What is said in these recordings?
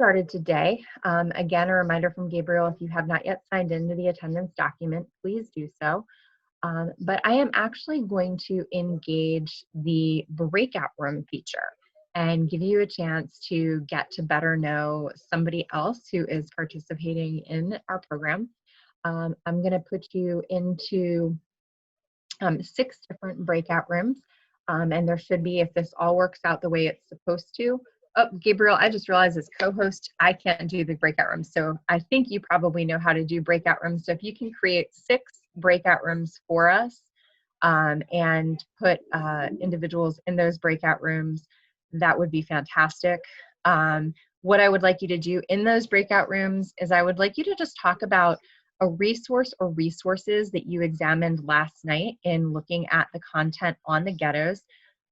started today. Again, a reminder from Gabriel, if you have not yet signed into the attendance document, please do so. But I am actually going to engage the breakout room feature and give you a chance to get to better know somebody else who is participating in our program. I'm going to put you into 6 different breakout rooms. And there should be, if this all works out the way it's supposed to. Oh, Gabriel, I just realized as co-host, I can't do the breakout rooms. So I think you probably know how to do breakout rooms. So if you can create 6 breakout rooms for us and put individuals in those breakout rooms, that would be fantastic. What I would like you to do in those breakout rooms is I would like you to just talk about a resource or resources that you examined last night in looking at the content on the ghettos.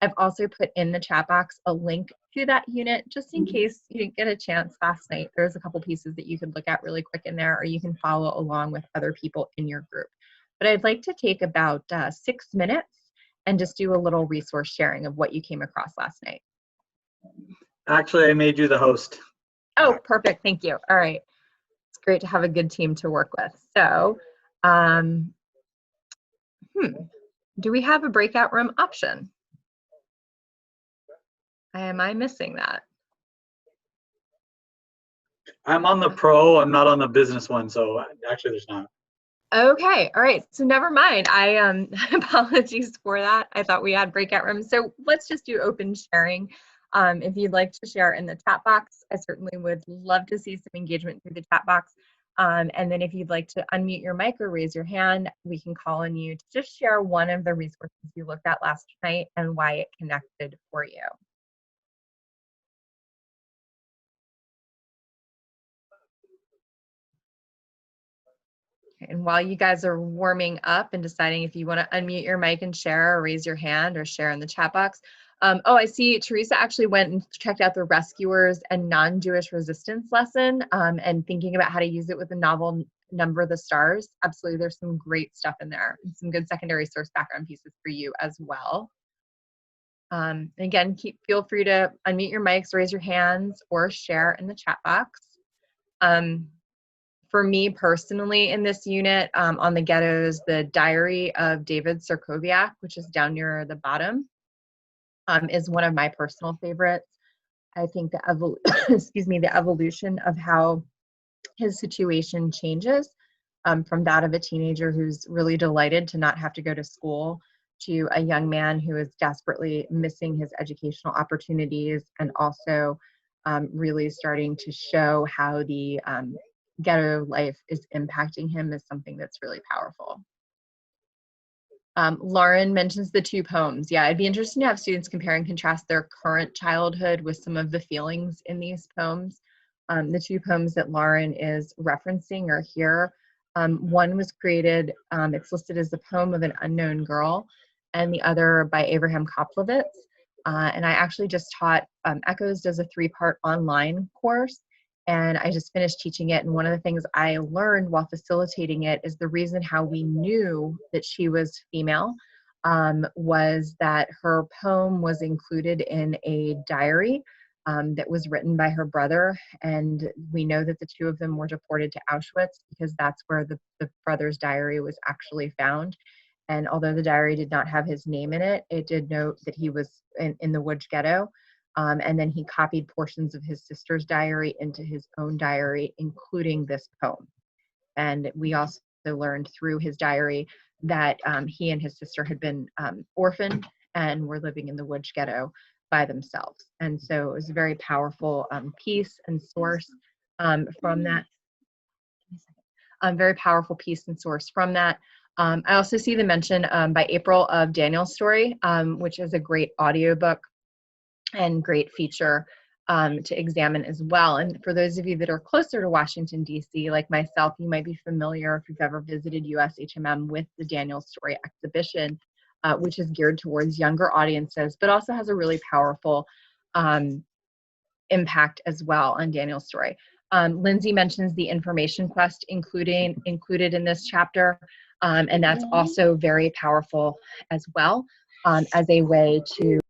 I've also put in the chat box a link to that unit just in case you didn't get a chance last night. There's a couple pieces that you could look at really quick in there, or you can follow along with other people in your group. But I'd like to take about 6 minutes and just do a little resource sharing of what you came across last night. Actually, I made you the host. Oh, perfect. Thank you. All right. It's great to have a good team to work with. So, do we have a breakout room option? Am I missing that? I'm on the pro, I'm not on the business one, so actually there's not. Okay, all right, so never mind. I apologies for that. I thought we had breakout rooms. So let's just do open sharing. If you'd like to share in the chat box, I certainly would love to see some engagement through the chat box. And then if you'd like to unmute your mic or raise your hand, we can call on you to just share one of the resources you looked at last night and why it connected for you. And while you guys are warming up and deciding if you want to unmute your mic and share or raise your hand or share in the chat box. Oh, I see Teresa actually went and checked out the Rescuers and Non-Jewish Resistance lesson and thinking about how to use it with the novel Number the Stars. Absolutely, there's some great stuff in there and some good secondary source background pieces for you as well. Again, feel free to unmute your mics, raise your hands, or share in the chat box. For me personally in this unit on the ghettos, the Diary of David Sarkowiak, which is down near the bottom, is one of my personal favorites. I think the the evolution of how his situation changes from that of a teenager who's really delighted to not have to go to school to a young man who is desperately missing his educational opportunities and also really starting to show how the ghetto life is impacting him is something that's really powerful. Lauren mentions the 2 poems. Yeah, it'd be interesting to have students compare and contrast their current childhood with some of the feelings in these poems. The 2 poems that Lauren is referencing are here. One was created, it's listed as the poem of an unknown girl, and the other by Abraham Koplovitz. And I actually just taught, Echoes does a 3-part online course, and I just finished teaching it. And one of the things I learned while facilitating it is the reason how we knew that she was female was that her poem was included in a diary that was written by her brother. And we know that the 2 of them were deported to Auschwitz because that's where the brother's diary was actually found. And although the diary did not have his name in it, it did note that he was in the Łódź ghetto. And then he copied portions of his sister's diary into his own diary, including this poem. And we also learned through his diary that he and his sister had been orphaned and were living in the Łódź ghetto by themselves. And so it was a very powerful piece and source from that. Very powerful piece and source from that. I also see the mention by April of Daniel's Story, which is a great audiobook and great feature to examine as well. And for those of you that are closer to Washington, D.C., like myself, you might be familiar if you've ever visited USHMM with the Daniel's Story exhibition, which is geared towards younger audiences, but also has a really powerful impact as well on Daniel's Story. Lindsay mentions the information quest included in this chapter, and that's also very powerful as well as a way to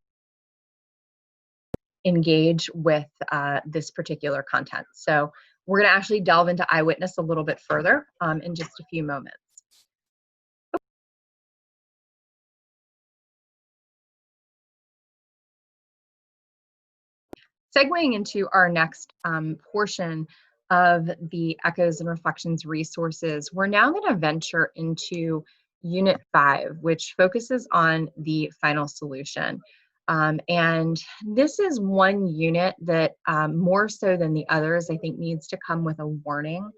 engage with this particular content. So we're going to actually delve into Eyewitness a little bit further in just a few moments. Segueing into our next portion of the Echoes and Reflections resources, we're now going to venture into Unit 5, which focuses on the final solution. And this is one unit that more so than the others, I think needs to come with a warning.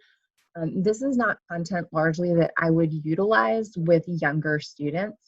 This is not content largely that I would utilize with younger students,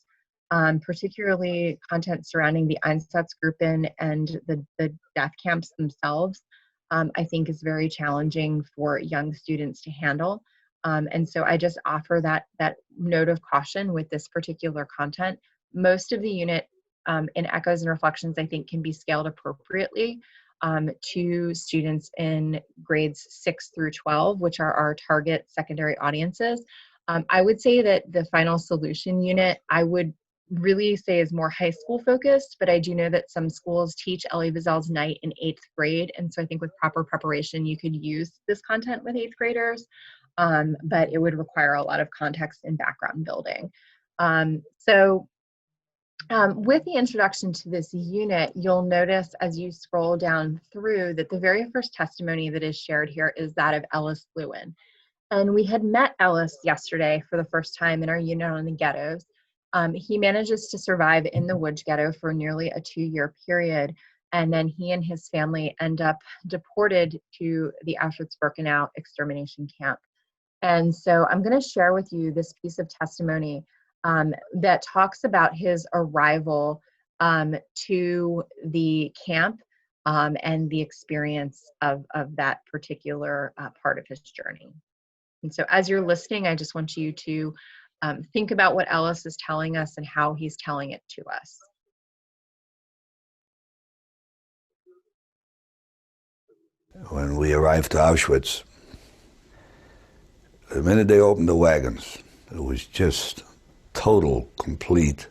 particularly content surrounding the Einsatzgruppen and the death camps themselves. I think is very challenging for young students to handle. And so I just offer that note of caution with this particular content. Most of the unit in Echoes and Reflections, I think, can be scaled appropriately to students in grades 6 through 12, which are our target secondary audiences. I would say that the final solution unit, I would really say is more high school focused, but I do know that some schools teach Elie Wiesel's Night in 8th grade. And so I think with proper preparation, you could use this content with 8th graders, but it would require a lot of context and background building. With the introduction to this unit, you'll notice as you scroll down through that the very first testimony that is shared here is that of Ellis Lewin. And we had met Ellis yesterday for the first time in our unit on the ghettos. He manages to survive in the Łódź ghetto for nearly a 2-year period. And then he and his family end up deported to the Auschwitz-Birkenau extermination camp. And so I'm going to share with you this piece of testimony that talks about his arrival to the camp and the experience of that particular part of his journey. And so as you're listening, I just want you to think about what Ellis is telling us and how he's telling it to us. When we arrived to Auschwitz, the minute they opened the wagons, it was just total, complete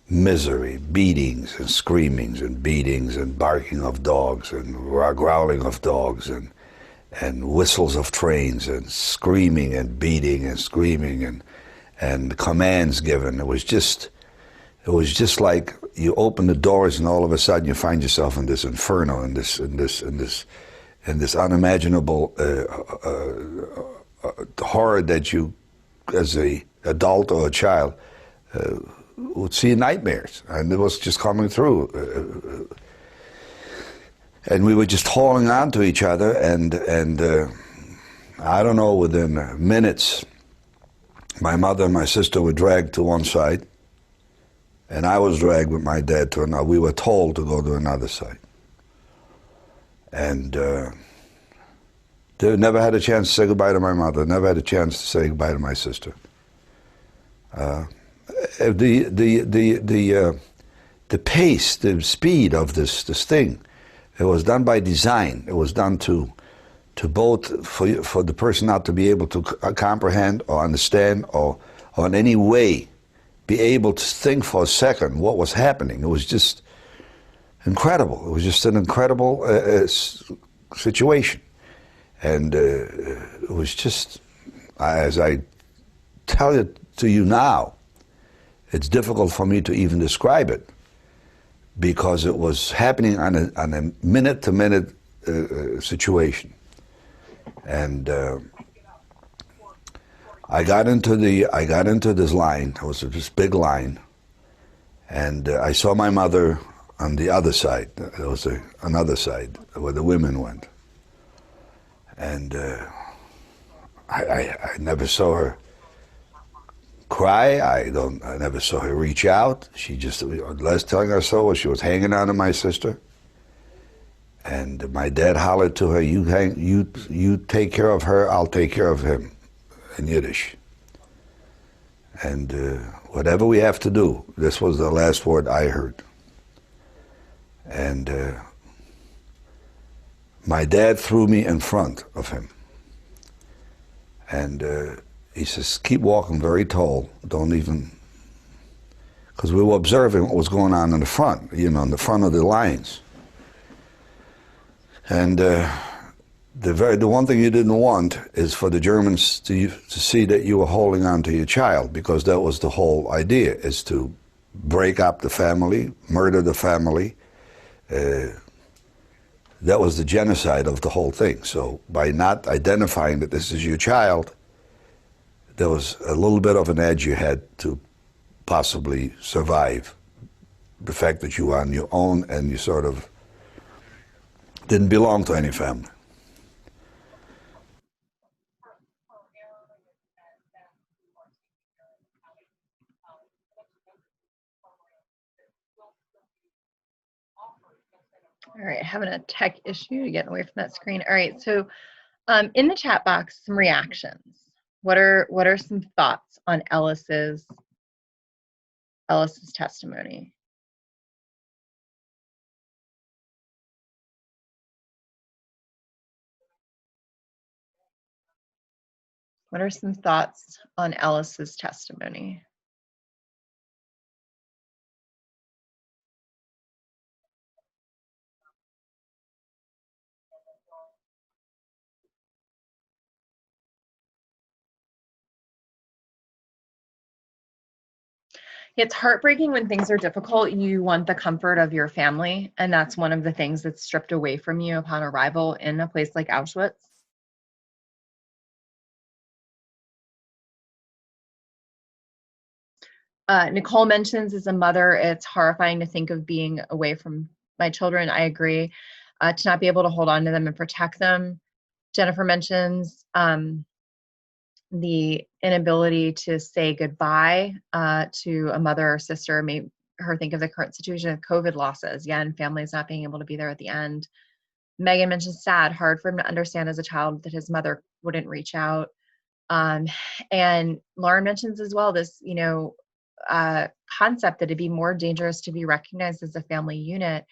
misery, beatings and screamings and beatings and barking of dogs and growling of dogs and whistles of trains and screaming and beating and screaming and commands given. It was just like you open the doors and all of a sudden you find yourself in this inferno, in this unimaginable horror that you, as an adult or a child, would see in nightmares, and it was just coming through. And we were just holding on to each other, and I don't know, within minutes, my mother and my sister were dragged to one side, and I was dragged with my dad to another. We were told to go to another side. And they never had a chance to say goodbye to my mother, never had a chance to say goodbye to my sister. The pace, the speed of this thing, it was done by design. It was done to both for the person not to be able to comprehend or understand or in any way be able to think for a second what was happening. It was just incredible. It was just an incredible situation. And it was just, as I tell it to you now, it's difficult for me to even describe it because it was happening on a minute-to-minute situation. And I got into this line. It was this big line, and I saw my mother on the other side. There was another side where the women went, and I never saw her cry. I never saw her reach out. She just, the last thing I saw was she was hanging on to my sister. And my dad hollered to her, you take care of her, I'll take care of him, in Yiddish. And whatever we have to do, this was the last word I heard. And my dad threw me in front of him. And he says, keep walking very tall, don't even, because we were observing what was going on in the front, in the front of the lines. And the one thing you didn't want is for the Germans to see that you were holding on to your child, because that was the whole idea, is to break up the family, murder the family. That was the genocide of the whole thing. So by not identifying that this is your child, there was a little bit of an edge you had to possibly survive. The fact that you were on your own and you sort of didn't belong to any family. All right, having a tech issue, getting away from that screen. All right, so in the chat box, some reactions. What are some thoughts on Ellis's testimony? What are some thoughts on Ellis's testimony? It's heartbreaking when things are difficult. You want the comfort of your family, and that's one of the things that's stripped away from you upon arrival in a place like Auschwitz. Nicole mentions, as a mother, it's horrifying to think of being away from my children. I agree. To not be able to hold on to them and protect them. Jennifer mentions the inability to say goodbye to a mother or sister made her think of the current situation of COVID losses. Yeah, and families not being able to be there at the end. Megan mentions sad, hard for him to understand as a child that his mother wouldn't reach out. And Lauren mentions as well this, concept that it'd be more dangerous to be recognized as a family unit,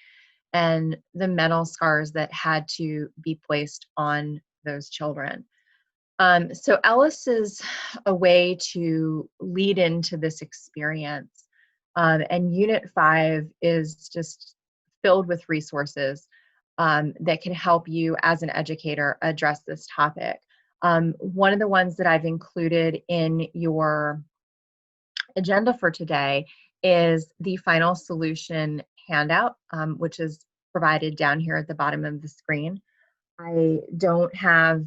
and the mental scars that had to be placed on those children. So Ellis is a way to lead into this experience. And Unit 5 is just filled with resources that can help you as an educator address this topic. One of the ones that I've included in your agenda for today is the final solution handout, which is provided down here at the bottom of the screen. I don't have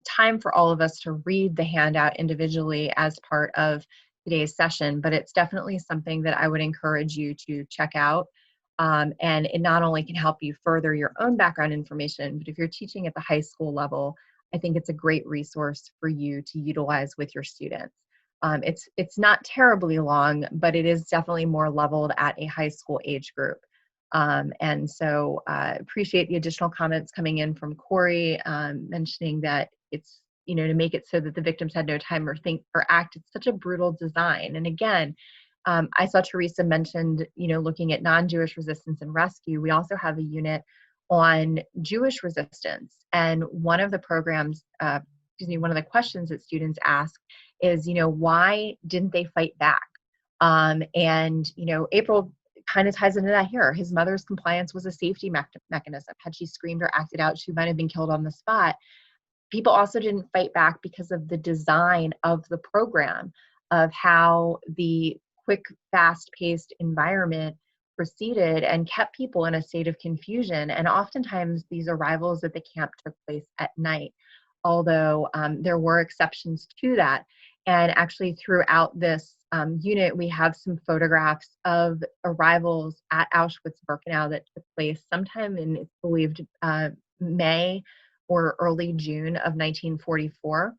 time for all of us to read the handout individually as part of today's session, but it's definitely something that I would encourage you to check out. And it not only can help you further your own background information, but if you're teaching at the high school level, I think it's a great resource for you to utilize with your students. It's not terribly long, but it is definitely more leveled at a high school age group. And so appreciate the additional comments coming in from Corey, mentioning that it's, to make it so that the victims had no time or think or act. It's such a brutal design. And again, I saw Teresa mentioned, looking at non-Jewish resistance and rescue. We also have a unit on Jewish resistance. And one of the programs, one of the questions that students ask is, why didn't they fight back? And, April kind of ties into that here. His mother's compliance was a safety mechanism. Had she screamed or acted out, she might have been killed on the spot. People also didn't fight back because of the design of the program, of how the quick, fast-paced environment proceeded and kept people in a state of confusion. And oftentimes these arrivals at the camp took place at night, although there were exceptions to that. And actually throughout this unit, we have some photographs of arrivals at Auschwitz-Birkenau that took place sometime in, it's believed, May or early June of 1944,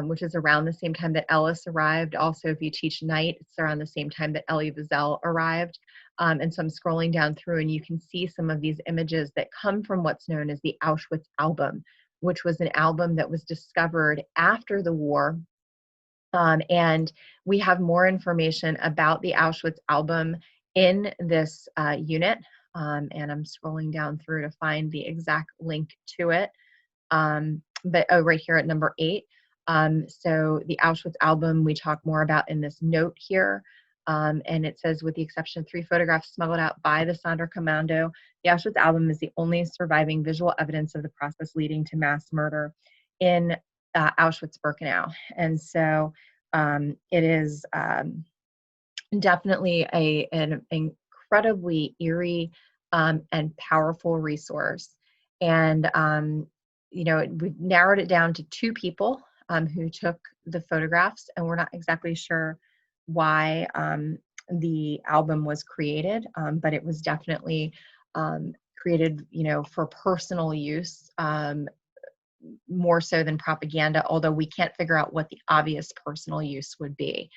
which is around the same time that Ellis arrived. Also, if you teach night, it's around the same time that Elie Wiesel arrived. And so I'm scrolling down through and you can see some of these images that come from what's known as the Auschwitz album, which was an album that was discovered after the war. And we have more information about the Auschwitz album in this unit. And I'm scrolling down through to find the exact link to it. But right here at number 8. So the Auschwitz album we talk more about in this note here. And it says, with the exception of 3 photographs smuggled out by the Sonderkommando, the Auschwitz album is the only surviving visual evidence of the process leading to mass murder in Auschwitz-Birkenau. And so it is definitely an incredibly eerie and powerful resource. And, we narrowed it down to 2 people who took the photographs, and we're not exactly sure why the album was created, but it was definitely created, for personal use, more so than propaganda, although we can't figure out what the obvious personal use would be.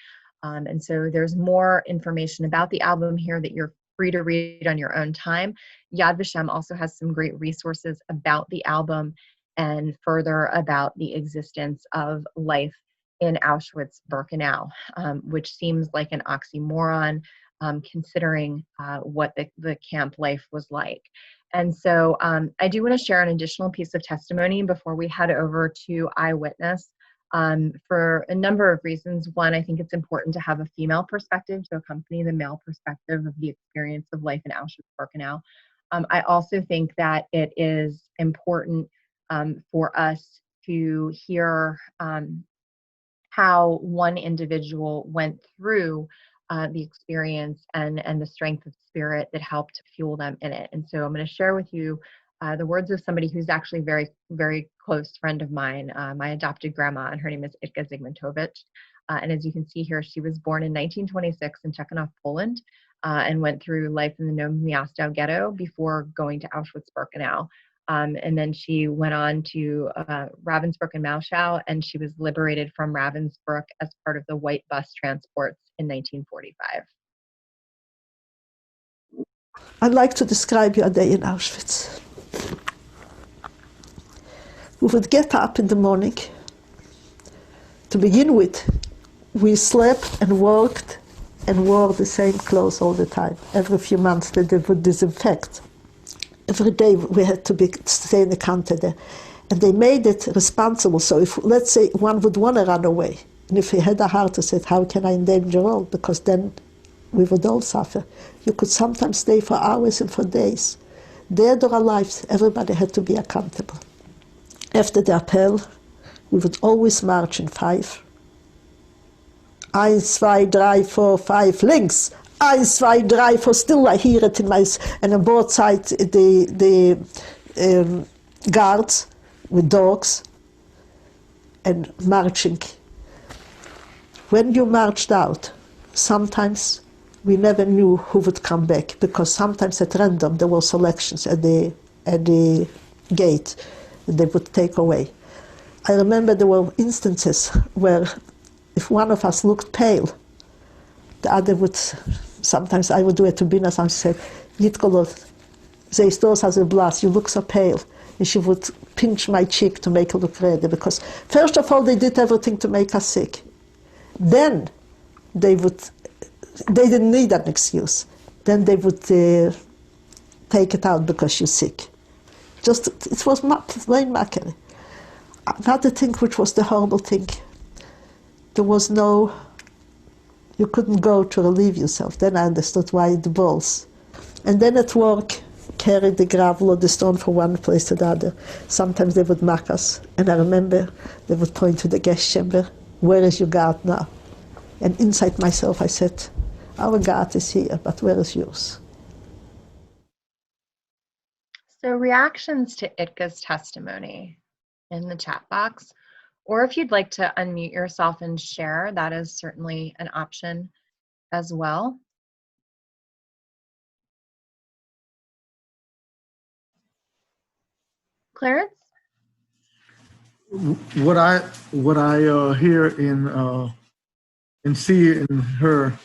And so there's more information about the album here that you're free to read on your own time. Yad Vashem also has some great resources about the album and further about the existence of life in Auschwitz-Birkenau, which seems like an oxymoron, considering what the camp life was like. And so I do want to share an additional piece of testimony before we head over to Eyewitness, for a number of reasons. One, I think it's important to have a female perspective to accompany the male perspective of the experience of life in Auschwitz-Birkenau. I also think that it is important for us to hear how one individual went through the experience and the strength of spirit that helped fuel them in it. And so I'm going to share with you the words of somebody who's actually a very, very close friend of mine, my adopted grandma, and her name is Itka Zygmuntowicz. And as you can see here, she was born in 1926 in Czechanov, Poland, and went through life in the Nome Miasto ghetto before going to Auschwitz-Birkenau. And then she went on to Ravensbrück and Mauschau, and she was liberated from Ravensbrück as part of the White Bus transports in 1945. I'd like to describe your day in Auschwitz. We would get up in the morning. To begin with, we slept and worked and wore the same clothes all the time. Every few months they would disinfect. Every day we had to stay in the counter there. And they made it responsible. So if, let's say, one would want to run away, and if he had a heart to say, how can I endanger all? Because then we would all suffer. You could sometimes stay for hours and for days. Dead or alive, everybody had to be accountable. After the appel, we would always march in 5. 1, 2, 3, 4, 5, links. 1, 2, 3, 4, still I hear it in my, and on both sides the guards with dogs and marching. When you marched out, sometimes we never knew who would come back, because sometimes at random there were selections at the gate that they would take away. I remember there were instances where if one of us looked pale, the other would, sometimes I would do it to Bina, I said, Yitkolo, they stores has a blast, you look so pale. And she would pinch my cheek to make her look ready, because first of all they did everything to make us sick. Then they didn't need an excuse. Then they would take it out because you're sick. Just, it was plain mockery. Another thing which was the horrible thing, there was no, you couldn't go to relieve yourself. Then I understood why the balls. And then at work, carry the gravel or the stone from one place to the other. Sometimes they would mock us. And I remember they would point to the gas chamber, where is your guard now? And inside myself I said, our guard is here, but where is yours? So reactions to Itka's testimony in the chat box, or if you'd like to unmute yourself and share, that is certainly an option as well. Clarence? What I hear and see in her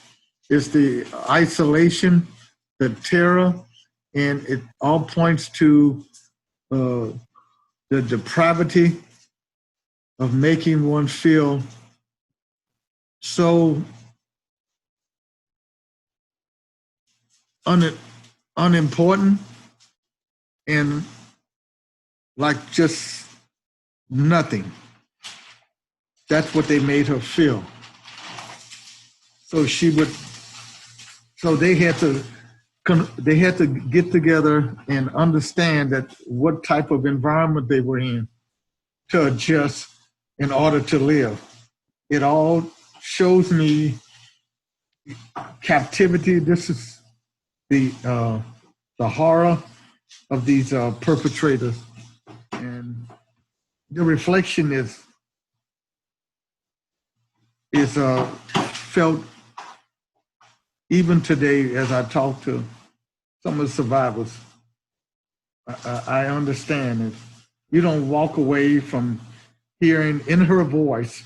is the isolation, the terror, and it all points to the depravity of making one feel so unimportant and like just nothing. That's what they made her feel. So she would So they had to get together and understand that what type of environment they were in to adjust in order to live. It all shows me captivity. This is the horror of these perpetrators, and the reflection is felt even today as I talk to some of the survivors. I understand it. You don't walk away from hearing in her voice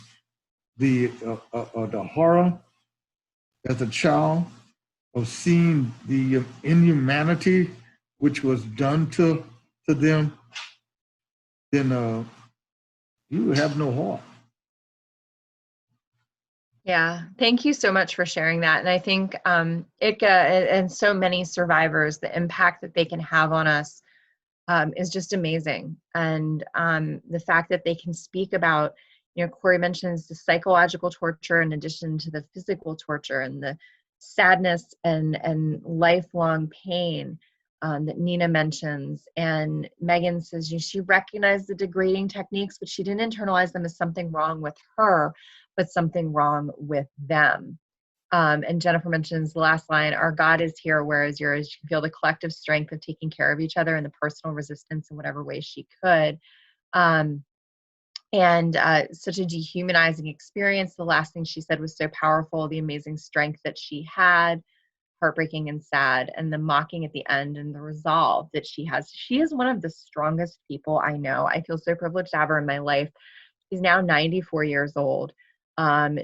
the horror as a child of seeing the inhumanity which was done to them. Then you have no heart. Yeah, thank you so much for sharing that. And I think Itka and so many survivors, the impact that they can have on us is just amazing. And the fact that they can speak about, Corey mentions the psychological torture in addition to the physical torture and the sadness and lifelong pain that Nina mentions. And Megan says she recognized the degrading techniques, but she didn't internalize them as something wrong with her, but something wrong with them. And Jennifer mentions the last line, our God is here, where is yours? You can feel the collective strength of taking care of each other and the personal resistance in whatever way she could. And such a dehumanizing experience. The last thing she said was so powerful, the amazing strength that she had, heartbreaking and sad, and the mocking at the end and the resolve that she has. She is one of the strongest people I know. I feel so privileged to have her in my life. She's now 94 years old.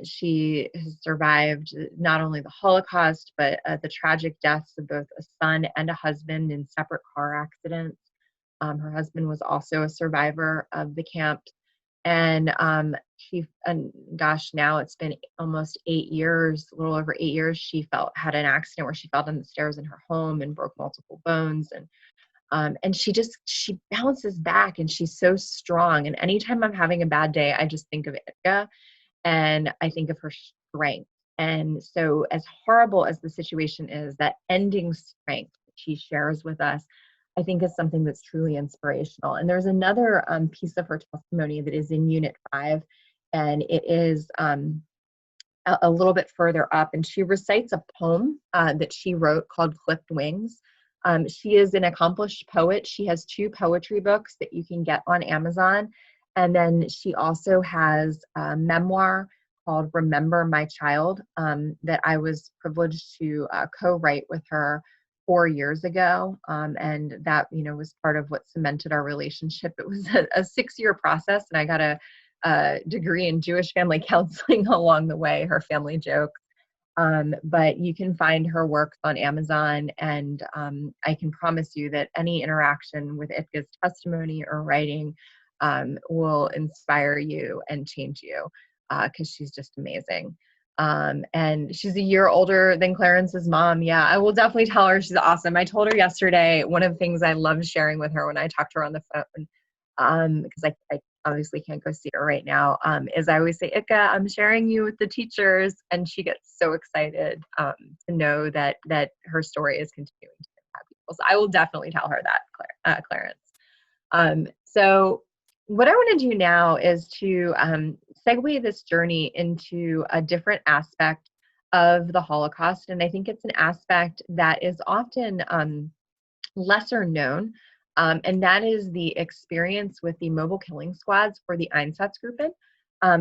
She has survived not only the Holocaust, but the tragic deaths of both a son and a husband in separate car accidents. Her husband was also a survivor of the camp. And now it's been almost 8 years, a little over 8 years. She had an accident where she fell down the stairs in her home and broke multiple bones. And she bounces back, and she's so strong. And anytime I'm having a bad day, I just think of Itka. And I think of her strength. And so as horrible as the situation is, that ending strength that she shares with us, I think is something that's truly inspirational. And there's another piece of her testimony that is in Unit 5, and it is a little bit further up. And she recites a poem that she wrote called Clipped Wings. She is an accomplished poet. She has 2 poetry books that you can get on Amazon. And then she also has a memoir called Remember My Child that I was privileged to co-write with her 4 years ago. And that, was part of what cemented our relationship. It was a 6-year process, and I got a degree in Jewish family counseling along the way, her family jokes. But you can find her works on Amazon, and I can promise you that any interaction with Itka's testimony or writing will inspire you and change you because she's just amazing. And she's a year older than Clarence's mom. Yeah, I will definitely tell her she's awesome. I told her yesterday, one of the things I love sharing with her when I talk to her on the phone, because I obviously can't go see her right now, is I always say, Itka, I'm sharing you with the teachers. And she gets so excited to know that her story is continuing to impact people. So I will definitely tell her that, Clarence. So what I want to do now is to segue this journey into a different aspect of the Holocaust. And I think it's an aspect that is often lesser known. And that is the experience with the mobile killing squads for the Einsatzgruppen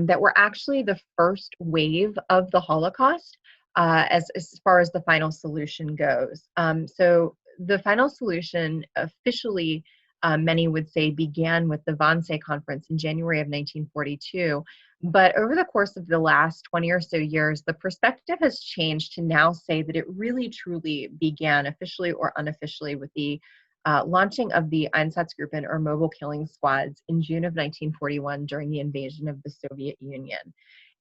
that were actually the first wave of the Holocaust as far as the final solution goes. So the final solution officially, many would say, began with the Wannsee Conference in January of 1942. But over the course of the last 20 or so years, the perspective has changed to now say that it really truly began officially or unofficially with the launching of the Einsatzgruppen, or mobile killing squads, in June of 1941 during the invasion of the Soviet Union.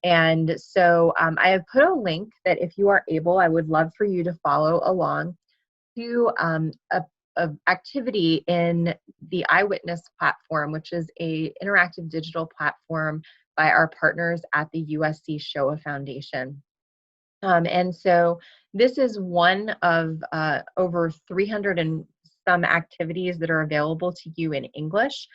And so I have put a link that, if you are able, I would love for you to follow along to a activity in the Eyewitness platform, which is a interactive digital platform by our partners at the USC Shoah Foundation. And so this is one of over 300 and some activities that are available to you in English.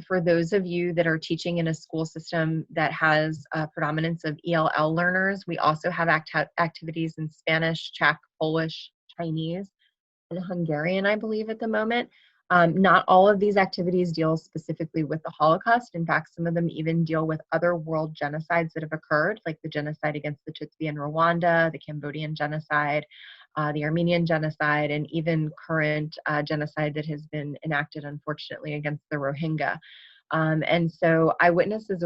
For those of you that are teaching in a school system that has a predominance of ELL learners, we also have activities in Spanish, Czech, Polish, Chinese, and Hungarian, I believe, at the moment. Not all of these activities deal specifically with the Holocaust. In fact, some of them even deal with other world genocides that have occurred, like the genocide against the Tutsi in Rwanda, the Cambodian genocide, the Armenian genocide, and even current genocide that has been enacted, unfortunately, against the Rohingya. And so Eyewitness is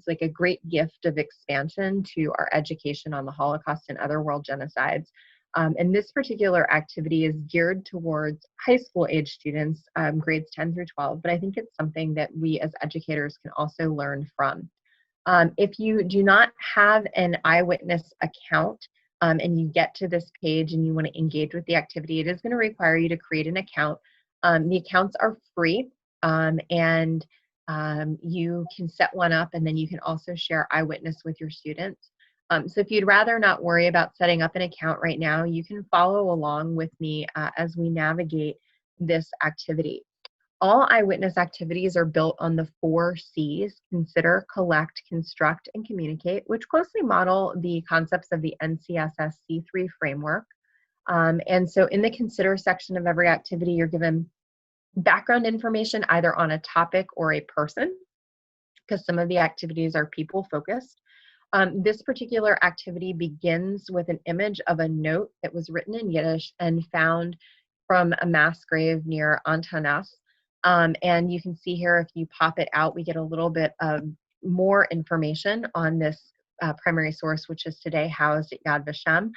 like a great gift of expansion to our education on the Holocaust and other world genocides. And this particular activity is geared towards high school age students, grades 10 through 12, but I think it's something that we as educators can also learn from. If you do not have an Eyewitness account and you get to this page and you want to engage with the activity, it is going to require you to create an account. The accounts are free, and you can set one up, and then you can also share Eyewitness with your students. So if you'd rather not worry about setting up an account right now, you can follow along with me as we navigate this activity. All Eyewitness activities are built on the 4 C's: consider, collect, construct, and communicate, which closely model the concepts of the NCSS C3 framework. And so in the consider section of every activity, you're given background information either on a topic or a person, because some of the activities are people focused. This particular activity begins with an image of a note that was written in Yiddish and found from a mass grave near Antanas. And you can see here, if you pop it out, we get a little bit of more information on this primary source, which is today housed at Yad Vashem.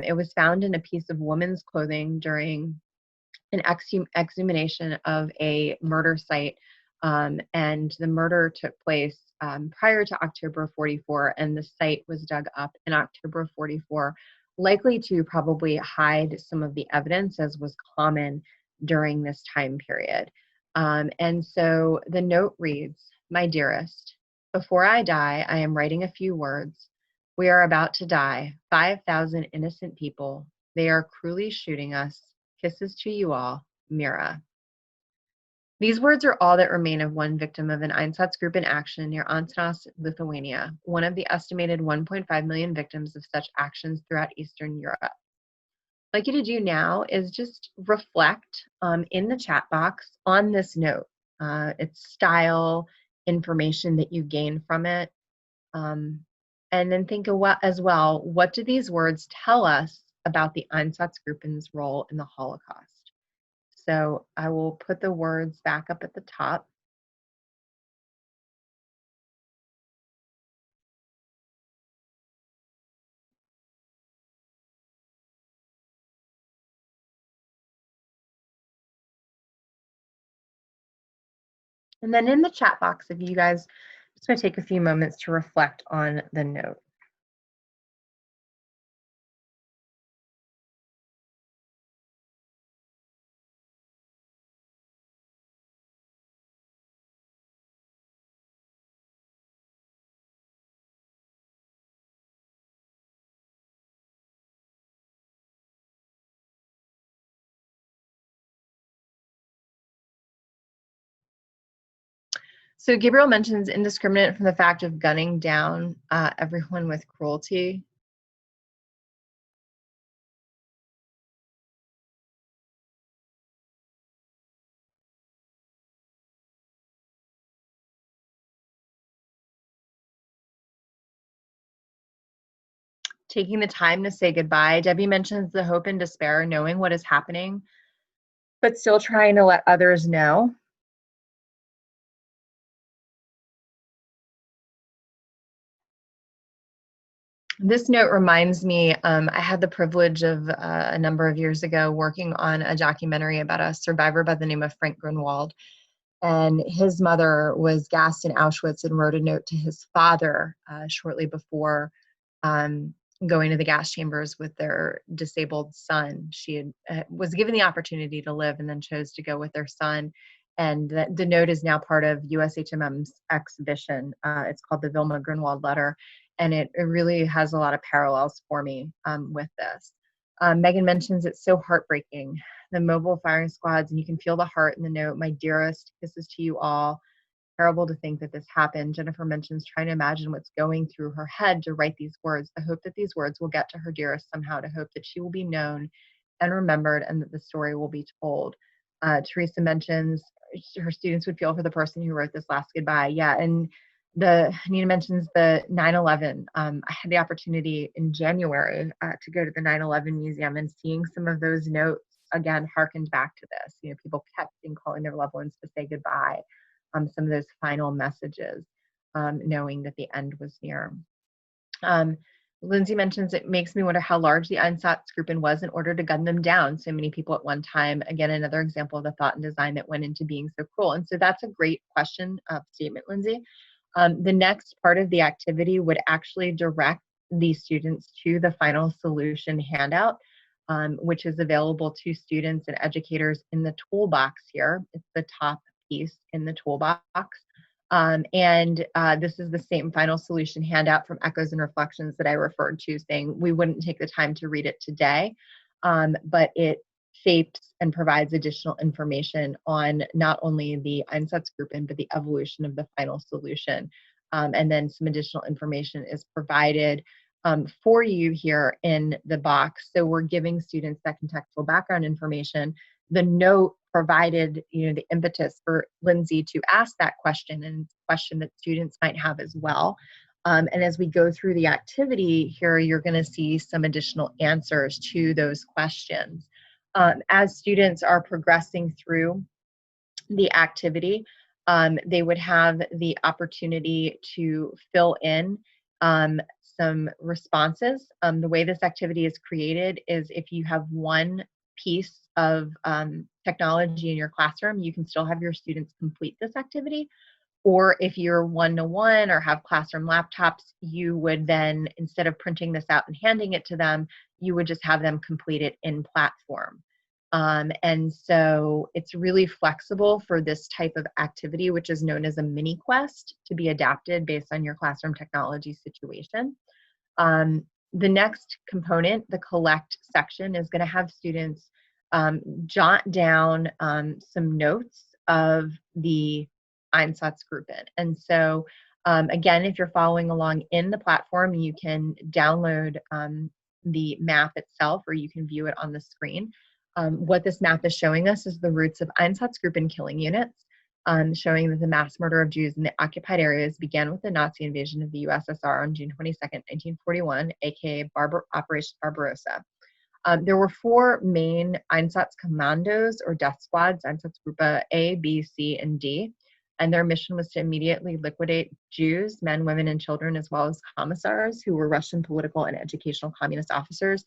It was found in a piece of women's clothing during an exhumation of a murder site. And the murder took place prior to October 44, and the site was dug up in October 44, likely to probably hide some of the evidence, as was common during this time period. And so the note reads, "My dearest, before I die, I am writing a few words. We are about to die, 5,000 innocent people. They are cruelly shooting us. Kisses to you all, Mira." These words are all that remain of one victim of an Einsatzgruppen in action near Antanas, Lithuania, one of the estimated 1.5 million victims of such actions throughout Eastern Europe. What I'd like you to do now is just reflect in the chat box on this note, its style, information that you gain from it, and then think as well, what do these words tell us about the Einsatzgruppen's role in the Holocaust? So I will put the words back up at the top. And then in the chat box, if you guys just going to take a few moments to reflect on the note. So Gabriel mentions indiscriminate from the fact of gunning down everyone with cruelty. Taking the time to say goodbye. Debbie mentions the hope and despair, knowing what is happening, but still trying to let others know. This note reminds me, I had the privilege of a number of years ago working on a documentary about a survivor by the name of Frank Grunwald. And his mother was gassed in Auschwitz and wrote a note to his father shortly before going to the gas chambers with their disabled son. She was given the opportunity to live and then chose to go with their son. And the note is now part of USHMM's exhibition. It's called the Vilma Grunwald Letter, and it really has a lot of parallels for me with this. Megan mentions it's so heartbreaking, the mobile firing squads, and you can feel the heart in the note. My dearest, kisses to you all. Terrible to think that this happened. Jennifer mentions trying to imagine what's going through her head to write these words. The hope that these words will get to her dearest somehow, to hope that she will be known and remembered and that the story will be told. Teresa mentions her students would feel for the person who wrote this last goodbye. Yeah, and Nina mentions the 9/11. I had the opportunity in January to go to the 9/11 museum, and seeing some of those notes again harkened back to this. You know, people kept calling their loved ones to say goodbye. Some of those final messages, knowing that the end was near. Lindsay mentions it makes me wonder how large the Einsatzgruppen was in order to gun them down, so many people at one time. Again, another example of the thought and design that went into being so cruel. And so that's a great question statement, Lindsay. The next part of the activity would actually direct the students to the final solution handout, which is available to students and educators in the toolbox here. It's the top piece in the toolbox. This is the same final solution handout from Echoes and Reflections that I referred to, saying we wouldn't take the time to read it today, but it shapes and provides additional information on not only the Einsatzgruppen, but the evolution of the final solution. And then some additional information is provided for you here in the box. So we're giving students that contextual background information. The note provided, the impetus for Lindsay to ask that question, and question that students might have as well. And as we go through the activity here, you're going to see some additional answers to those questions. As students are progressing through the activity, they would have the opportunity to fill in some responses. The way this activity is created is if you have one piece of technology in your classroom, you can still have your students complete this activity. Or if you're one-to-one or have classroom laptops, you would then, instead of printing this out and handing it to them, you would just have them complete it in platform. And so it's really flexible for this type of activity, which is known as a mini quest, to be adapted based on your classroom technology situation. The next component, the collect section, is going to have students jot down some notes of the Einsatzgruppen. And so again, if you're following along in the platform, you can download the map itself, or you can view it on the screen. What this map is showing us is the routes of Einsatzgruppen killing units, showing that the mass murder of Jews in the occupied areas began with the Nazi invasion of the USSR on June 22nd, 1941, aka Operation Barbarossa. There were 4 main Einsatzkommandos, or death squads, Einsatzgruppe A, B, C, and D, and their mission was to immediately liquidate Jews, men, women, and children, as well as commissars, who were Russian political and educational communist officers.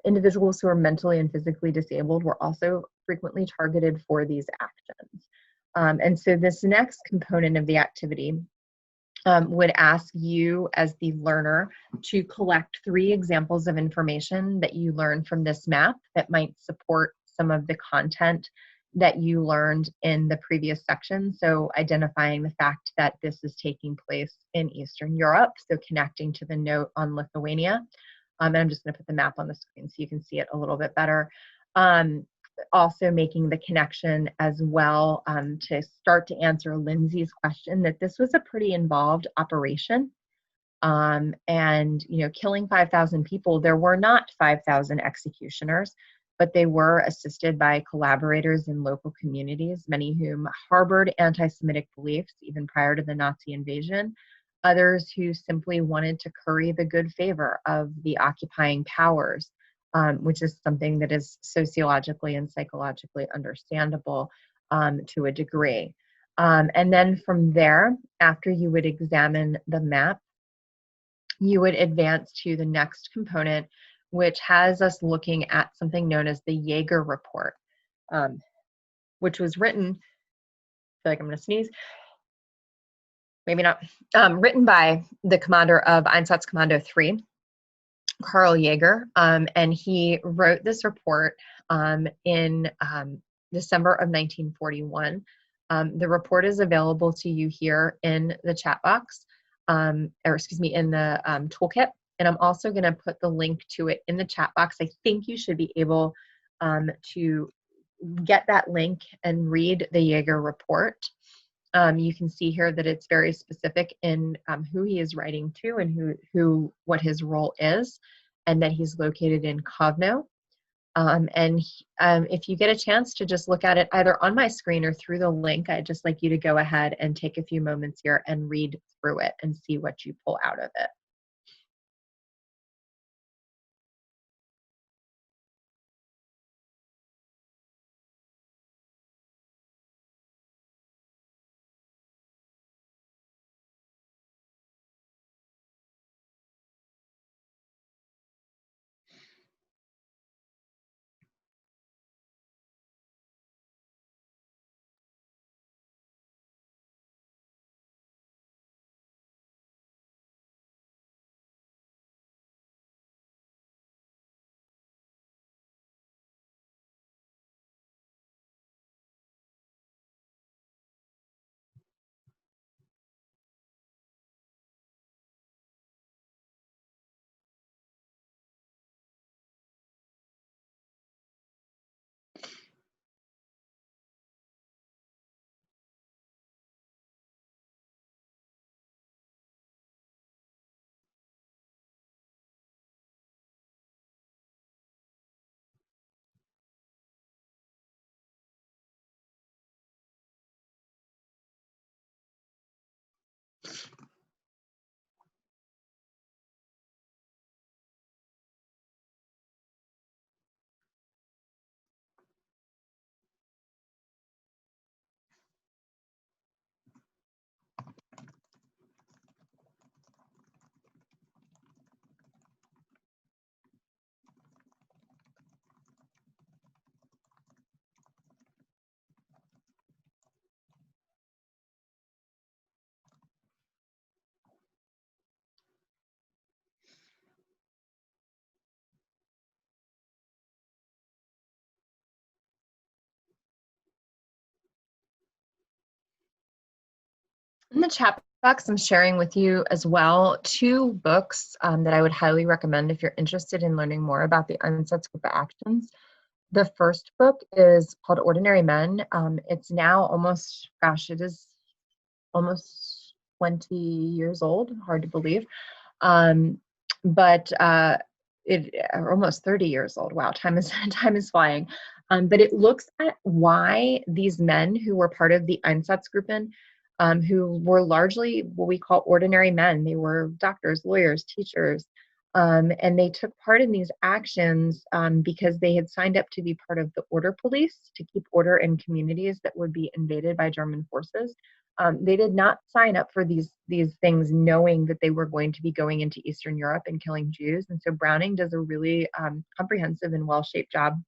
Individuals who are mentally and physically disabled were also frequently targeted for these actions. And so this next component of the activity would ask you as the learner to collect 3 examples of information that you learned from this map that might support some of the content that you learned in the previous section. So identifying the fact that this is taking place in Eastern Europe, so connecting to the note on Lithuania. And I'm just going to put the map on the screen so you can see it a little bit better. Also making the connection as well to start to answer Lindsay's question that this was a pretty involved operation. And, killing 5,000 people, there were not 5,000 executioners, but they were assisted by collaborators in local communities, many whom harbored anti-Semitic beliefs even prior to the Nazi invasion. Others who simply wanted to curry the good favor of the occupying powers, which is something that is sociologically and psychologically understandable to a degree. And then from there, after you would examine the map, you would advance to the next component, which has us looking at something known as the Jaeger Report, which was written, I feel like I'm going to sneeze, maybe not, written by the commander of Einsatzkommando 3, Karl Jaeger, and he wrote this report in December of 1941. The report is available to you here in the chat box, or excuse me, in the toolkit. And I'm also going to put the link to it in the chat box. I think you should be able to get that link and read the Jaeger report. You can see here that it's very specific in who he is writing to and what his role is, and that he's located in Kovno. If you get a chance to just look at it either on my screen or through the link, I'd just like you to go ahead and take a few moments here and read through it and see what you pull out of it. In the chat box, I'm sharing with you as well 2 books that I would highly recommend if you're interested in learning more about the UNSET's group of actions. The first book is called Ordinary Men. It's now almost, gosh, it is almost 20 years old, hard to believe. But almost 30 years old. Wow, time is flying. But it looks at why these men who were part of the Einsatzgruppen, who were largely what we call ordinary men. They were doctors, lawyers, teachers, and they took part in these actions because they had signed up to be part of the order police to keep order in communities that would be invaded by German forces. They did not sign up for these things knowing that they were going to be going into Eastern Europe and killing Jews. And so Browning does a really comprehensive and well-shaped job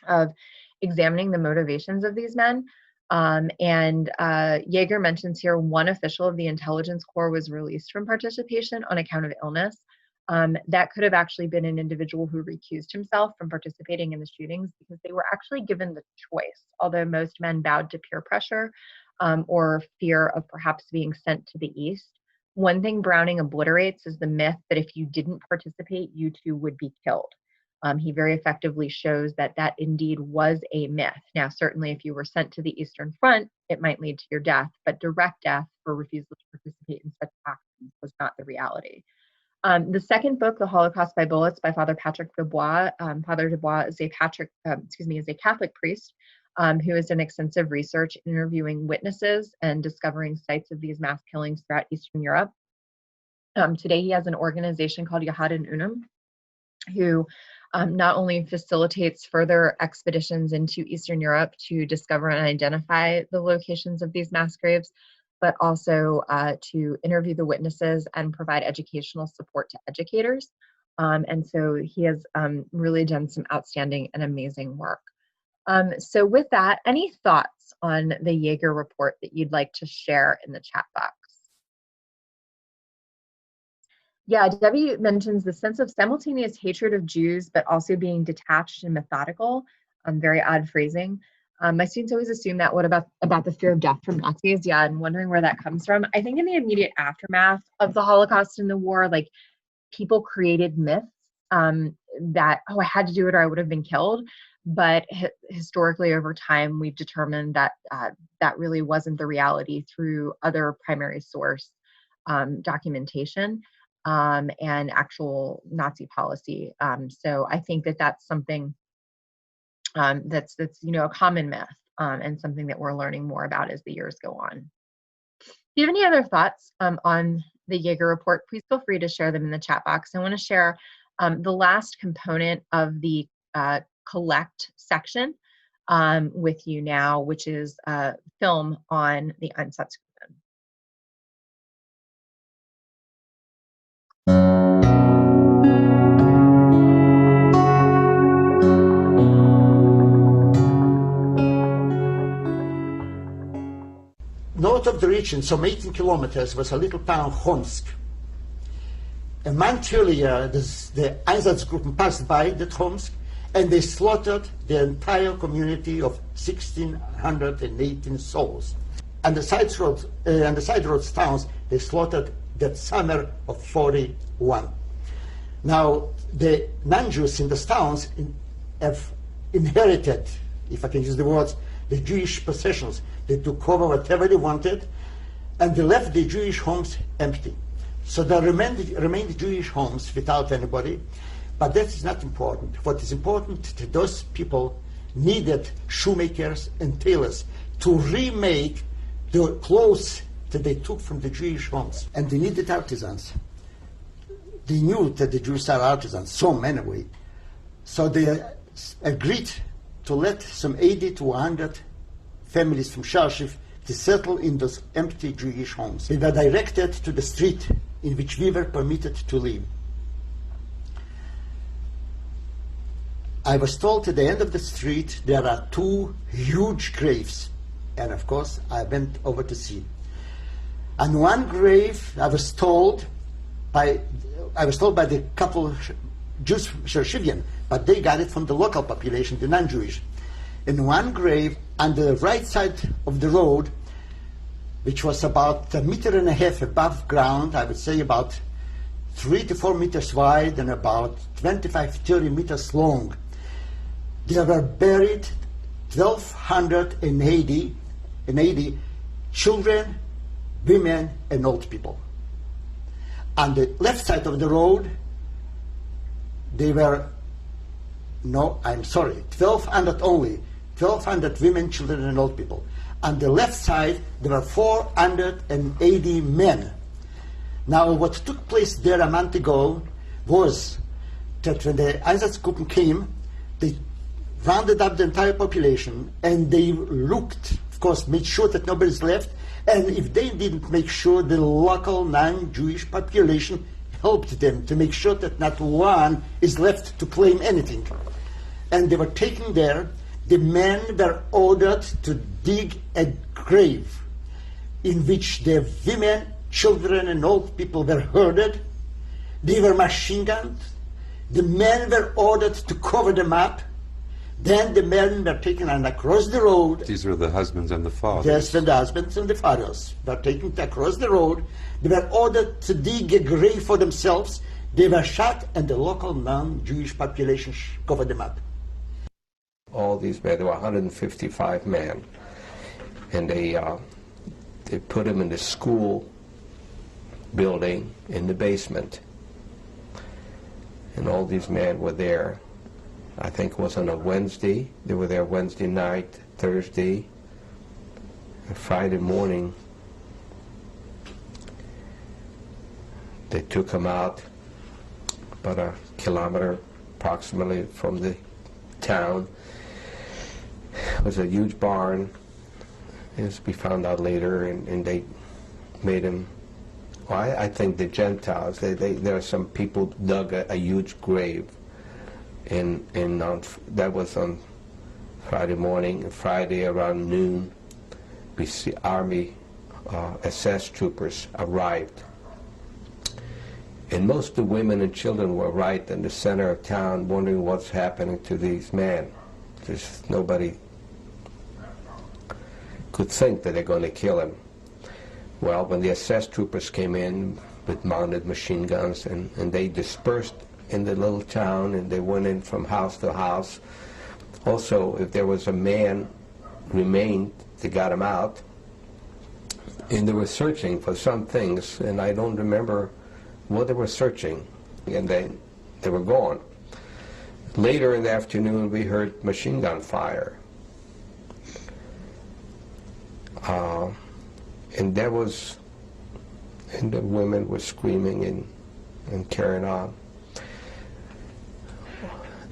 of examining the motivations of these men. Jaeger mentions here 1 official of the intelligence corps was released from participation on account of illness. That could have actually been an individual who recused himself from participating in the shootings because they were actually given the choice, although most men bowed to peer pressure or fear of perhaps being sent to the east. One thing Browning obliterates is the myth that if you didn't participate, you too would be killed. He very effectively shows that that indeed was a myth. Now, certainly if you were sent to the Eastern Front, it might lead to your death, but direct death for refusal to participate in such actions was not the reality. The second book, The Holocaust by Bullets by Father Patrick Dubois. Father Dubois is a Catholic priest who has done extensive research interviewing witnesses and discovering sites of these mass killings throughout Eastern Europe. Today he has an organization called Yahad and Unum, who not only facilitates further expeditions into Eastern Europe to discover and identify the locations of these mass graves, but also to interview the witnesses and provide educational support to educators. And so he has really done some outstanding and amazing work. So with that, any thoughts on the Jaeger report that you'd like to share in the chat box? Yeah, Debbie mentions the sense of simultaneous hatred of Jews, but also being detached and methodical. Very odd phrasing. My students always assume that what about the fear of death from Nazis? Yeah, and wondering where that comes from. I think in the immediate aftermath of the Holocaust and the war, like people created myths that, oh, I had to do it or I would have been killed. But historically, over time, we've determined that that really wasn't the reality through other primary source documentation and actual Nazi policy. So I think that that's something that's a common myth and something that we're learning more about as the years go on. If you have any other thoughts on the Jaeger report, please feel free to share them in the chat box. I want to share the last component of the collect section with you now, which is a film on the Einsatzgruppen. North of the region, some 18 kilometers, was a little town, Homsk. A month earlier, the Einsatzgruppen passed by that Homsk, and they slaughtered the entire community of 1,618 souls. And the side roads towns, they slaughtered that summer of 41. Now, the non-Jews in the towns have inherited, if I can use the words, the Jewish possessions. They took over whatever they wanted, and they left the Jewish homes empty. So there remained Jewish homes without anybody, but that is not important. What is important to those people needed shoemakers and tailors to remake the clothes that they took from the Jewish homes. And they needed artisans. They knew that the Jews are artisans, some anyway. So they agreed to let some 80 to 100 families from Sharshiv to settle in those empty Jewish homes. They were directed to the street in which we were permitted to live. I was told at the end of the street there are 2 huge graves, and of course I went over to see. On one grave, I was told by the couple Jews, Shershivian, but they got it from the local population, the non-Jewish. In one grave, on the right side of the road, which was about 1.5 meters above ground, I would say about 3 to 4 meters wide and about 25-30 meters long, there were buried 1,280 children, women, and old people. On the left side of the road, they were, 1,200 only, 1,200 women, children, and old people. On the left side, there were 480 men. Now, what took place there a month ago was that when the Einsatzgruppen came, they rounded up the entire population, and they looked, of course, made sure that nobody's left, and if they didn't make sure, the local non-Jewish population helped them to make sure that not one is left to claim anything. And they were taken there. The men were ordered to dig a grave in which the women, children, and old people were herded. They were machine gunned. The men were ordered to cover them up. Then the men were taken and across the road. These were the husbands and the fathers. Yes, and the husbands and the fathers were taken across the road. They were ordered to dig a grave for themselves. They were shot, and the local non-Jewish population covered them up. All these men, there were 155 men, and they put them in the school building in the basement, and all these men were there. I think it was on a Wednesday. They were there Wednesday night, Thursday, and Friday morning. They took them out about a kilometer approximately from the town. It was a huge barn, as we found out later, and they made him, well, I think the Gentiles, there are some people dug a huge grave, and that was on Friday morning. And Friday around noon, we see Army SS troopers arrived. And most of the women and children were right in the center of town wondering what's happening to these men. There's nobody could think that they're going to kill him. Well, when the SS troopers came in with mounted machine guns, and they dispersed in the little town, and they went in from house to house. Also, if there was a man remained, they got him out. And they were searching for some things, and I don't remember what they were searching, and they were gone. Later in the afternoon, we heard machine gun fire. And there was, and the women were screaming and carrying on.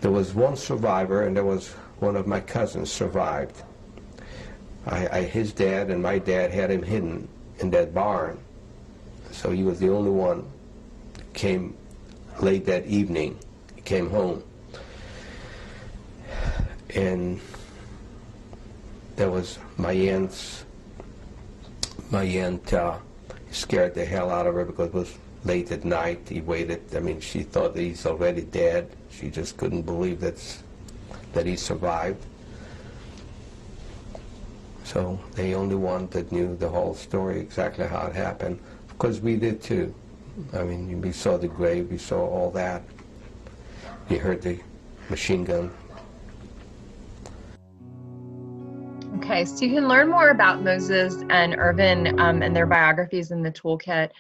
There was one survivor, and there was one of my cousins survived. His dad and my dad had him hidden in that barn. So he was the only one that came late that evening. He came home. And there was my aunt scared the hell out of her because it was late at night. He waited. I mean, she thought that he's already dead. She just couldn't believe that he survived. So the only one that knew the whole story, exactly how it happened, because we did too. I mean, we saw the grave, we saw all that. We heard the machine gun. Okay, so you can learn more about Moses and Irvin and their biographies in the toolkit,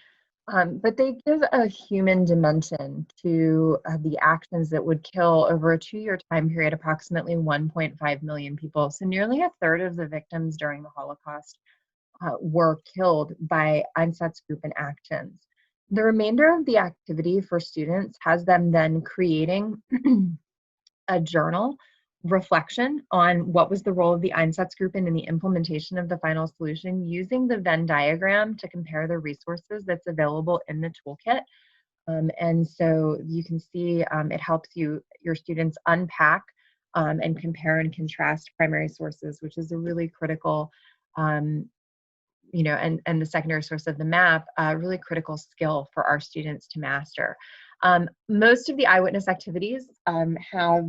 but they give a human dimension to the actions that would kill over a 2-year time period approximately 1.5 million people. So nearly a third of the victims during the Holocaust were killed by Einsatzgruppen actions. The remainder of the activity for students has them then creating a journal reflection on what was the role of the Einsatzgruppen in the implementation of the final solution, using the Venn diagram to compare the resources that's available in the toolkit. And so you can see it helps your students unpack and compare and contrast primary sources, which is a really critical, and the secondary source of the map, really critical skill for our students to master. Most of the eyewitness activities have,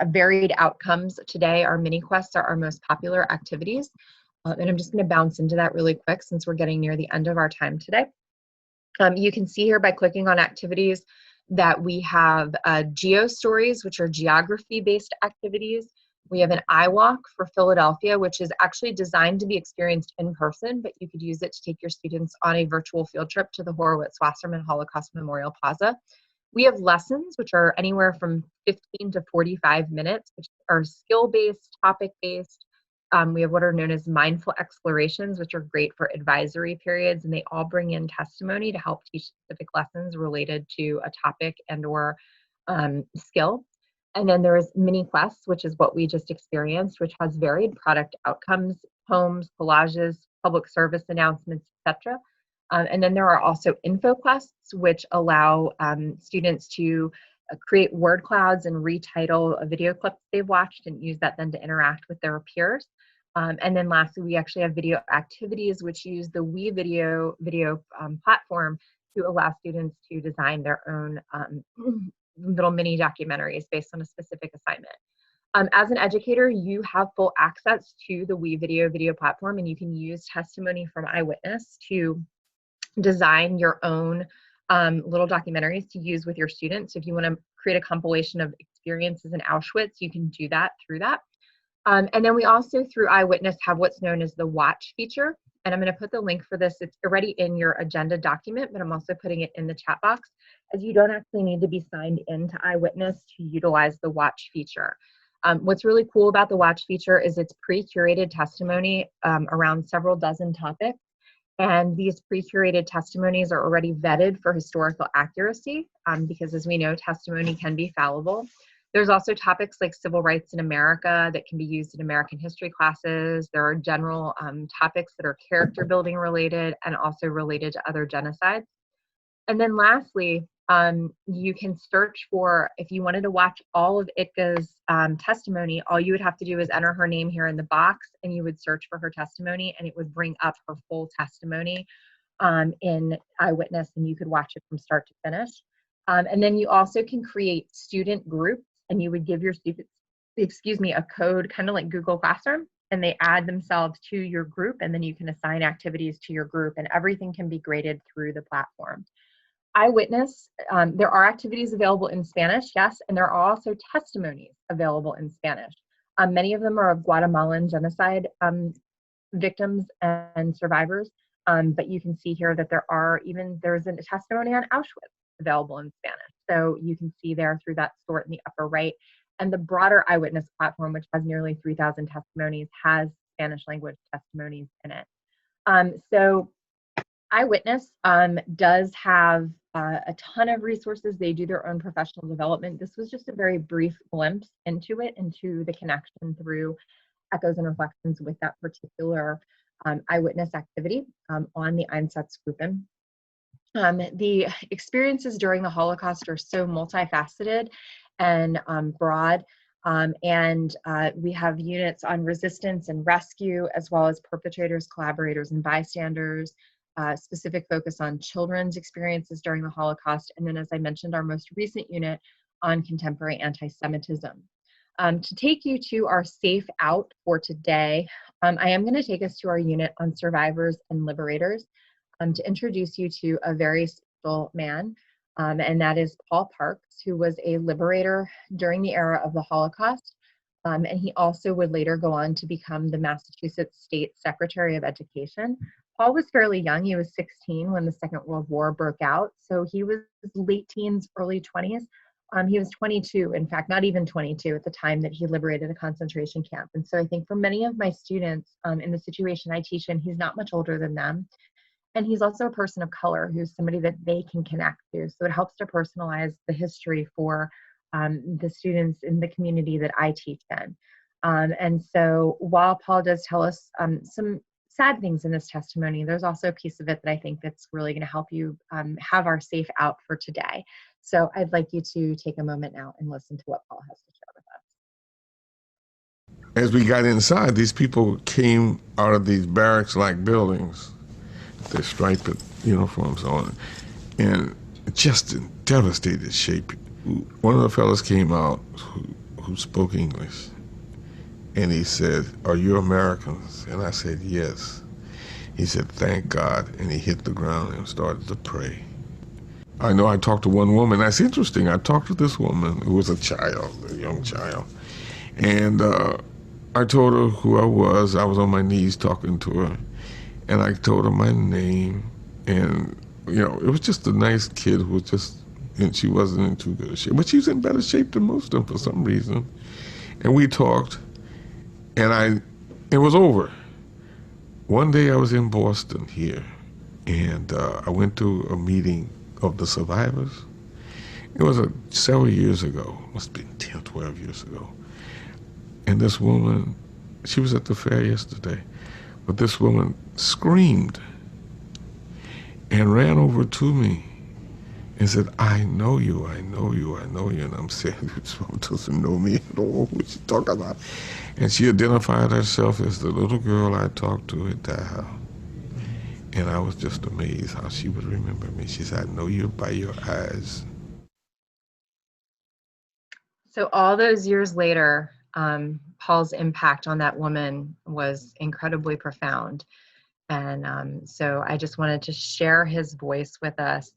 varied outcomes today. Our mini quests are our most popular activities. And I'm just going to bounce into that really quick since we're getting near the end of our time today. You can see here by clicking on activities that we have geo stories, which are geography-based activities. We have an iWalk for Philadelphia, which is actually designed to be experienced in person, but you could use it to take your students on a virtual field trip to the Horowitz-Wasserman Holocaust Memorial Plaza. We have lessons, which are anywhere from 15 to 45 minutes, which are skill-based, topic-based. We have what are known as mindful explorations, which are great for advisory periods, and they all bring in testimony to help teach specific lessons related to a topic and or skill. And then there's mini quests, which is what we just experienced, which has varied product outcomes, poems, collages, public service announcements, etc. And then there are also info quests, which allow students to create word clouds and retitle a video clip they've watched and use that then to interact with their peers. And then lastly, we actually have video activities, which use the WeVideo platform to allow students to design their own little mini documentaries based on a specific assignment. As an educator, you have full access to the WeVideo video platform, and you can use testimony from eyewitness to design your own little documentaries to use with your students. If you want to create a compilation of experiences in Auschwitz, you can do that through that. And then we also, through eyewitness, have what's known as the watch feature. And I'm going to put the link for this. It's already in your agenda document, but I'm also putting it in the chat box, as you don't actually need to be signed into eyewitness to utilize the watch feature. What's really cool about the watch feature is it's pre-curated testimony around several dozen topics. And these pre-curated testimonies are already vetted for historical accuracy because, as we know, testimony can be fallible. There's also topics like civil rights in America that can be used in American history classes. There are general topics that are character building related and also related to other genocides. And then lastly, you can search for, if you wanted to watch all of Itka's testimony, all you would have to do is enter her name here in the box and you would search for her testimony and it would bring up her full testimony in Eyewitness, and you could watch it from start to finish. And then you also can create student groups, and you would give your students, a code kind of like Google Classroom, and they add themselves to your group, and then you can assign activities to your group, and everything can be graded through the platform. Eyewitness, there are activities available in Spanish, yes, and there are also testimonies available in Spanish. Many of them are of Guatemalan genocide victims and survivors, but you can see here that there's a testimony on Auschwitz available in Spanish. So you can see there through that sort in the upper right. And the broader Eyewitness platform, which has nearly 3,000 testimonies, has Spanish language testimonies in it. So Eyewitness does have a ton of resources. They do their own professional development. This was just a very brief glimpse into it, into the connection through echoes and reflections with that particular eyewitness activity on the Einsatzgruppen. The experiences during the Holocaust are so multifaceted and broad, and we have units on resistance and rescue, as well as perpetrators, collaborators, and bystanders, specific focus on children's experiences during the Holocaust, and then, as I mentioned, our most recent unit on contemporary anti-Semitism. To take you to our Safe Out for today, I am going to take us to our unit on survivors and liberators to introduce you to a very special man, and that is Paul Parks, who was a liberator during the era of the Holocaust, and he also would later go on to become the Massachusetts State Secretary of Education. Paul was fairly young. He was 16 when the Second World War broke out, so he was late teens, early 20s. He was 22, in fact, not even 22 at the time that he liberated a concentration camp. And so I think for many of my students in the situation I teach in, he's not much older than them. And he's also a person of color who's somebody that they can connect to. So it helps to personalize the history for the students in the community that I teach in. And so while Paul does tell us some sad things in this testimony, there's also a piece of it that I think that's really going to help you have our Safe Out for today. So I'd like you to take a moment now and listen to what Paul has to share with us. As we got inside, these people came out of these barracks-like buildings, their striped uniforms on, and just in devastated shape. One of the fellows came out who spoke English, and he said, "Are you Americans?" And I said, "Yes." He said, "Thank God," and he hit the ground and started to pray. I know I talked to one woman. That's interesting. I talked to this woman who was a young child, and I told her who I was. I was on my knees talking to her, and I told her my name, and it was just a nice kid who was just, and she wasn't in too good a shape, but she was in better shape than most of them for some reason. And we talked, and it was over. One day I was in Boston here, and I went to a meeting of the survivors. It was several years ago, must have been 10, 12 years ago. And this woman, she was at the fair yesterday, but this woman screamed and ran over to me and said, "I know you, I know you, I know you." And I'm saying, "This woman doesn't know me at all. What she talking about?" And she identified herself as the little girl I talked to at Dachau. And I was just amazed how she would remember me. She said, "I know you by your eyes." So all those years later, Paul's impact on that woman was incredibly profound. And so I just wanted to share his voice with us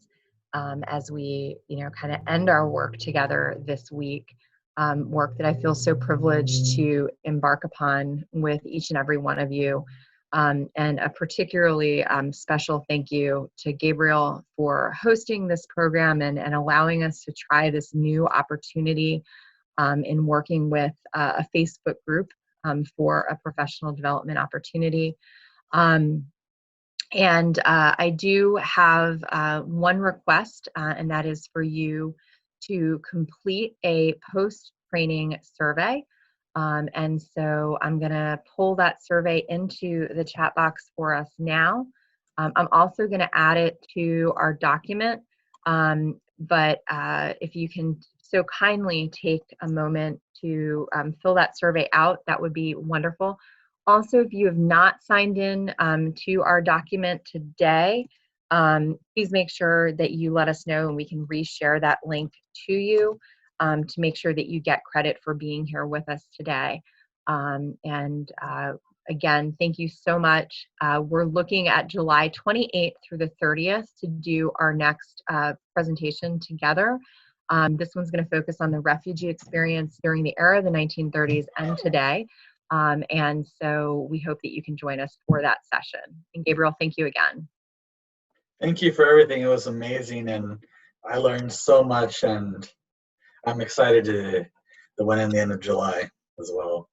as we, kind of end our work together this week. Work that I feel so privileged to embark upon with each and every one of you. And a particularly special thank you to Gabriel for hosting this program and allowing us to try this new opportunity in working with a Facebook group for a professional development opportunity. And I do have one request, and that is for you to complete a post-training survey. And so I'm going to pull that survey into the chat box for us now. I'm also going to add it to our document, but if you can so kindly take a moment to fill that survey out, that would be wonderful. Also, if you have not signed in to our document today, please make sure that you let us know and we can reshare that link to you to make sure that you get credit for being here with us today. And again, thank you so much. We're looking at July 28th through the 30th to do our next presentation together. This one's going to focus on the refugee experience during the era of the 1930s and today. And so we hope that you can join us for that session. And Gabriel, thank you again. Thank you for everything. It was amazing, and I learned so much, and I'm excited to the one in the end of July as well.